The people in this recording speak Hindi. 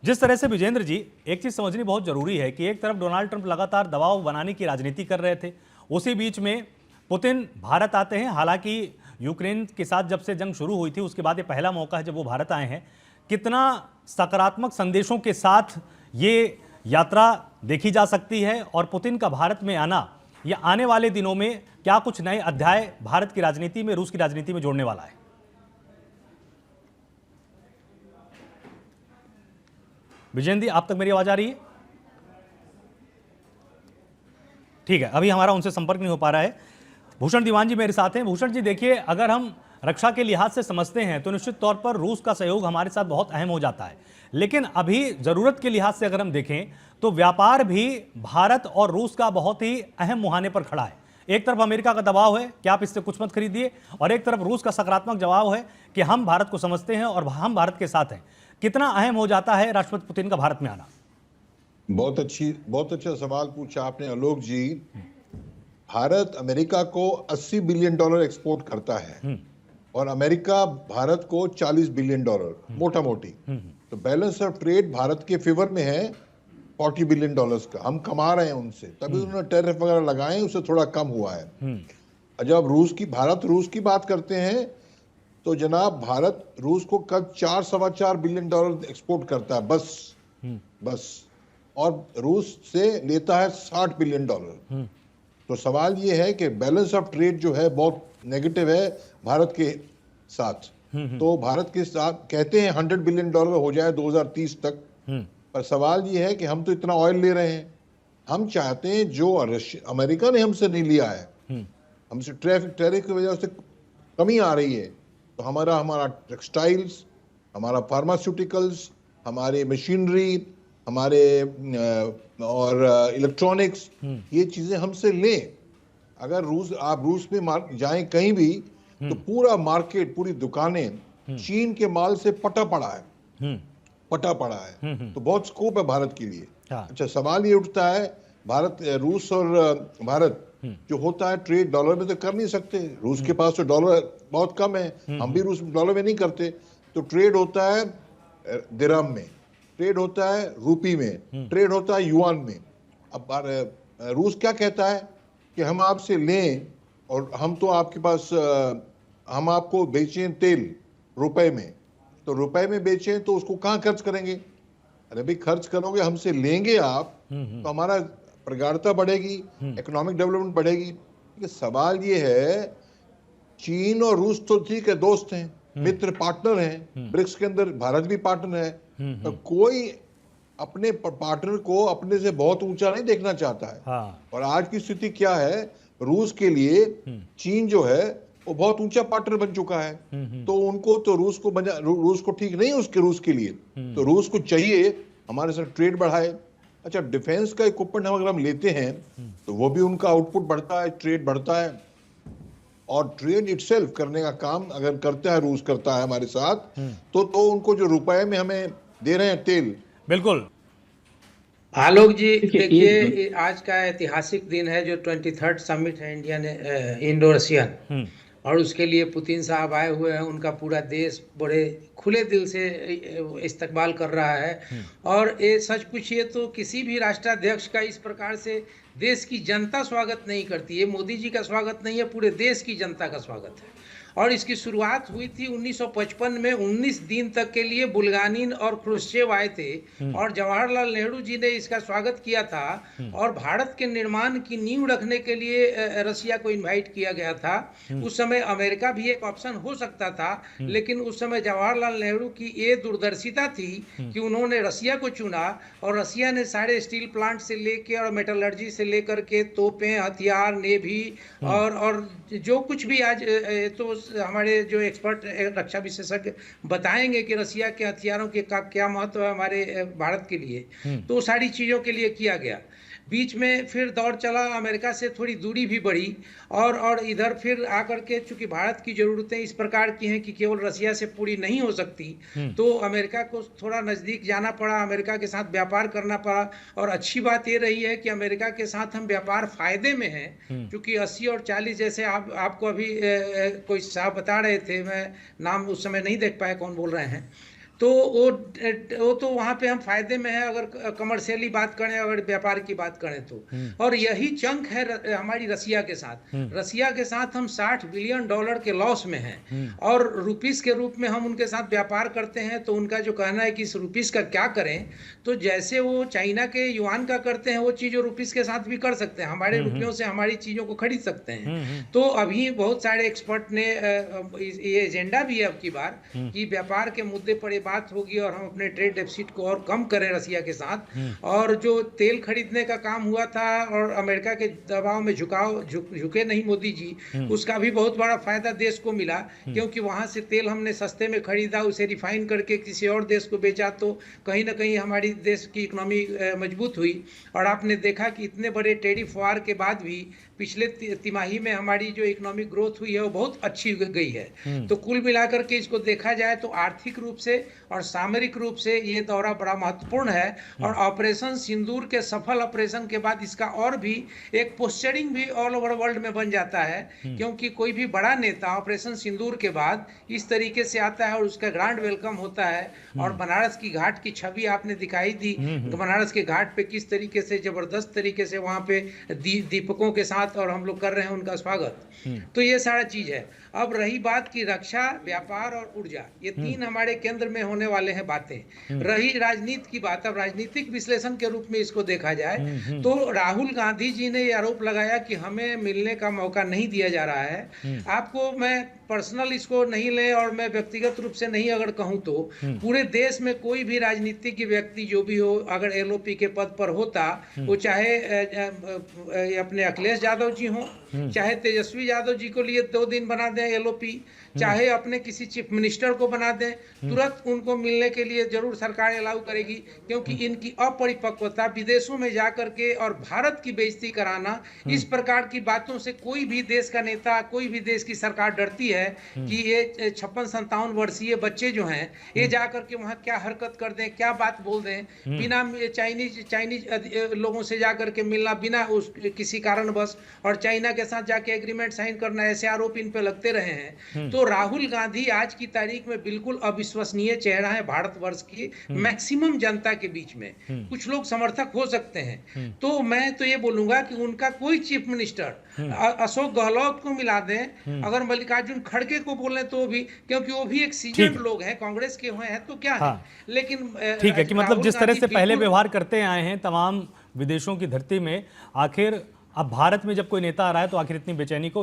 जिस तरह से विजेंद्र जी, एक चीज समझनी बहुत जरूरी है कि एक तरफ डोनाल्ड ट्रंप लगातार दबाव बनाने की राजनीति कर रहे थे, उसी बीच में पुतिन भारत आते हैं। हालांकि यूक्रेन के साथ जब से जंग शुरू हुई थी उसके बाद ये पहला मौका है जब वो भारत आए हैं। कितना सकारात्मक संदेशों के साथ ये यात्रा देखी जा सकती है, और पुतिन का भारत में आना या आने वाले दिनों में क्या कुछ नए अध्याय भारत की राजनीति में, रूस की राजनीति में जोड़ने वाला है? विजेंद्र जी, आप तक मेरी आवाज आ रही है? ठीक है, अभी हमारा उनसे संपर्क नहीं हो पा रहा है। भूषण दीवान जी मेरे साथ हैं। भूषण जी देखिए, अगर हम रक्षा के लिहाज से समझते हैं तो निश्चित तौर पर रूस का सहयोग हमारे साथ बहुत अहम हो जाता है, लेकिन अभी जरूरत के लिहाज से अगर हम देखें तो व्यापार भी भारत और रूस का बहुत ही अहम मुहाने पर खड़ा है। एक तरफ अमेरिका का दबाव है कि आप इससे कुछ मत खरीदिए, और एक तरफ रूस का सकारात्मक जवाब है कि हम भारत को समझते हैं और हम भारत के साथ हैं। कितना अहम हो जाता है राष्ट्रपति पुतिन का भारत में आना? बहुत अच्छा सवाल पूछा आपने आलोक जी। भारत अमेरिका को $80 बिलियन एक्सपोर्ट करता है और अमेरिका भारत को $40 बिलियन, मोटा मोटी। तो बैलेंस ऑफ ट्रेड भारत के फेवर में है $40 बिलियन का। हम कमा रहे हैं उनसे, तभी उन्होंने टैरिफ वगैरह लगाए, उससे थोड़ा कम हुआ है। जब भारत रूस की बात करते हैं तो जनाब, भारत रूस को कब $4-4.25 बिलियन एक्सपोर्ट करता है बस, और रूस से लेता है $60 बिलियन। तो सवाल ये है कि बैलेंस ऑफ ट्रेड जो है बहुत नेगेटिव है भारत के साथ। तो भारत के साथ कहते हैं $100 बिलियन हो जाए 2030 तक, पर सवाल ये है कि हम तो इतना ऑयल ले रहे हैं, हम चाहते हैं जो अमेरिका ने हमसे नहीं लिया है, हमसे टैरिफ की वजह से कमी आ रही है। तो हमारा टेक्सटाइल्स, हमारा फार्मास्यूटिकल्स, हमारे मशीनरी, हमारे और इलेक्ट्रॉनिक्स, ये चीजें हमसे लें। अगर आप रूस में जाएं कहीं भी तो पूरा मार्केट, पूरी दुकानें चीन के माल से पटा पड़ा है। तो बहुत स्कोप है भारत के लिए। अच्छा, सवाल ये उठता है, रूस और भारत जो होता है ट्रेड डॉलर में तो कर नहीं सकते। रूस के पास तो डॉलर बहुत कम है, हम भी रूस डॉलर में नहीं करते। तो ट्रेड होता है दिरहम में, ट्रेड होता है रूपी में, ट्रेड होता है युआन में। अब रूस क्या कहता है कि हम आपसे लें और हम तो आपके पास हम आपको बेचें तेल रुपए में, तो रुपए में बेचें तो उसको कहाँ खर्च करेंगे? अरे भाई, खर्च करोगे, हमसे लेंगे आप तो हमारा प्रगाढ़ता बढ़ेगी, इकोनॉमिक डेवलपमेंट बढ़ेगी। सवाल ये है, चीन और रूस तो ठीक है, दोस्त हैं, मित्र, पार्टनर हैं, ब्रिक्स के अंदर भारत भी पार्टनर है। तो कोई अपने पार्टनर को अपने से बहुत ऊंचा नहीं देखना चाहता है। और आज की स्थिति क्या है, रूस के लिए चीन जो है वो बहुत ऊंचा पार्टनर बन चुका है। तो उनको तो रूस को ठीक नहीं उसके रूस के लिए। तो रूस को चाहिए हमारे साथ ट्रेड बढ़ाए। अच्छा, डिफेंस का इक्विपमेंट अगर हम लेते हैं तो वो भी उनका आउटपुट बढ़ता है, ट्रेड बढ़ता है। और ट्रेड इटसेल्फ करने का काम अगर करता है रूस, करता है हमारे साथ, तो उनको जो रुपए में हमें दे रहे हैं तेल। बिल्कुल आलोक जी, देखिए आज का ऐतिहासिक दिन है जो 23rd समिट है इंडो रशियन, और उसके लिए पुतिन साहब आए हुए हैं। उनका पूरा देश बड़े खुले दिल से इस्तकबाल कर रहा है। और ये सच पूछिए तो किसी भी राष्ट्राध्यक्ष का इस प्रकार से देश की जनता स्वागत नहीं करती है। मोदी जी का स्वागत नहीं है, पूरे देश की जनता का स्वागत है। और इसकी शुरुआत हुई थी 1955 में। 19 दिन तक के लिए बुल्गानिन और क्रुश्चेव आए थे और जवाहरलाल नेहरू जी ने इसका स्वागत किया था। और भारत के निर्माण की नींव रखने के लिए रशिया को इनवाइट किया गया था। उस समय अमेरिका भी एक ऑप्शन हो सकता था, लेकिन उस समय जवाहरलाल नेहरू की ये दूरदर्शिता थी कि उन्होंने रशिया को चुना। और रशिया ने सारे स्टील प्लांट से लेके और मेटलर्जी से लेकर के तोपें, हथियार, नेवी और जो कुछ भी आज तो हमारे जो एक्सपर्ट रक्षा विशेषज्ञ बताएंगे कि रशिया के हथियारों के का क्या महत्व है हमारे भारत के लिए। तो सारी चीज़ों के लिए किया गया। बीच में फिर दौर चला, अमेरिका से थोड़ी दूरी भी बढ़ी और इधर फिर आकर के चूंकि भारत की ज़रूरतें इस प्रकार की हैं कि केवल रशिया से पूरी नहीं हो सकती, तो अमेरिका को थोड़ा नज़दीक जाना पड़ा, अमेरिका के साथ व्यापार करना पड़ा। और अच्छी बात ये रही है कि अमेरिका के साथ हम व्यापार फायदे में हैं, क्योंकि 80 और 40 जैसे आपको अभी कोई साहब बता रहे थे, मैं नाम उस समय नहीं देख पाया कौन बोल रहे हैं, तो वो तो वहां पे हम फायदे में है अगर कमर्शियली बात करें, अगर व्यापार की बात करें तो। और यही चंक है हमारी रसिया के साथ। रसिया के साथ हम $60 बिलियन के लॉस में हैं, और रुपीस के रूप में हम उनके साथ व्यापार करते हैं। तो उनका जो कहना है कि इस रुपीस का क्या करें, तो जैसे वो चाइना के युआन का करते हैं वो चीज रुपीस के साथ भी कर सकते हैं, हमारे रुपयों से हमारी चीजों को खरीद सकते हैं। तो अभी बहुत सारे एक्सपर्ट ने ये एजेंडा भी है अब की बार कि व्यापार के मुद्दे पर ये बात होगी और हम अपने ट्रेड डेफिसिट को और कम करें रसिया के साथ। और जो तेल खरीदने का काम हुआ था और अमेरिका के दबाव में झुके नहीं मोदी जी, उसका भी बहुत बड़ा फायदा देश को मिला, क्योंकि वहां से तेल हमने सस्ते में खरीदा, उसे रिफाइन करके किसी और देश को बेचा, तो कहीं ना कहीं हमारी देश की इकोनॉमी मजबूत हुई। और आपने देखा कि इतने बड़े टैरिफ वार के बाद भी पिछले तिमाही में हमारी जो इकोनॉमिक ग्रोथ हुई है वो बहुत अच्छी गई है। तो कुल मिलाकर के इसको देखा जाए तो आर्थिक रूप से और सामरिक रूप से ये दौरा बड़ा महत्वपूर्ण है। और ऑपरेशन सिंदूर के सफल ऑपरेशन के बाद इसका और भी एक पोस्चरिंग भी ऑल ओवर वर्ल्ड में बन जाता है, क्योंकि कोई भी बड़ा नेता ऑपरेशन सिंदूर के बाद इस तरीके से आता है और उसका ग्रांड वेलकम होता है। और बनारस की घाट की छवि आपने दिखाई दी, बनारस के घाट पे किस तरीके से जबरदस्त तरीके से वहां पे दीपकों के साथ और हम लोग कर रहे हैं उनका स्वागत। तो ये सारा चीज है। अब रही बात की रक्षा, व्यापार और ऊर्जा, ये तीन हमारे केंद्र में होने वाले हैं बातें। रही राजनीति की बात, अब राजनीतिक विश्लेषण के रूप में इसको देखा जाए तो राहुल गांधी जी ने ये आरोप लगाया कि हमें मिलने का मौका नहीं दिया जा रहा है। आपको मैं पर्सनल इसको नहीं ले और मैं व्यक्तिगत रूप से नहीं अगर कहूं तो पूरे देश में कोई भी राजनीतिक व्यक्ति जो भी हो, अगर एलओपी के पद पर होता, वो चाहे अपने अखिलेश यादव जी हो, चाहे तेजस्वी यादव जी को लिए 2 दिन बना दें एलओपी, चाहे अपने किसी चीफ मिनिस्टर को बना दें, तुरंत उनको मिलने के लिए जरूर सरकार अलाउ करेगी। क्योंकि इनकी अपरिपक्वता, विदेशों में जाकर के और भारत की बेइज्जती कराना, इस प्रकार की बातों से कोई भी देश का नेता, कोई भी देश की सरकार डरती है कि ये 56-57 वर्षीय बच्चे जो हैं ये जाकर के वहां क्या हरकत कर दें, क्या बात बोल दें, बिना चाइनीज लोगों से जाकर के मिलना बिना किसी कारणवश, और चाइना के साथ जाके एग्रीमेंट साइन करना, ऐसे आरोप इन पे लगते रहे हैं। तो राहुल गांधी आज की तारीख में बिल्कुल अविश्वसनीय चेहरा है भारतवर्ष की मैक्सिमम जनता के बीच में। कुछ लोग समर्थक हो सकते हैं, तो मैं तो ये बोलूंगा कि उनका कोई चीफ मिनिस्टर अशोक गहलोत को मिला दें, अगर मल्लिकार्जुन खड़गे को बोले तो भी, क्योंकि वो भी एक सीजन लोग हैं, कांग्रेस के हुए हैं, तो क्या है। लेकिन ठीक है कि मतलब जिस तरह से पहले व्यवहार करते आए हैं तमाम विदेशों की धरती में, आखिर अब भारत में जब कोई नेता आ रहा है तो आखिर इतनी बेचैनी को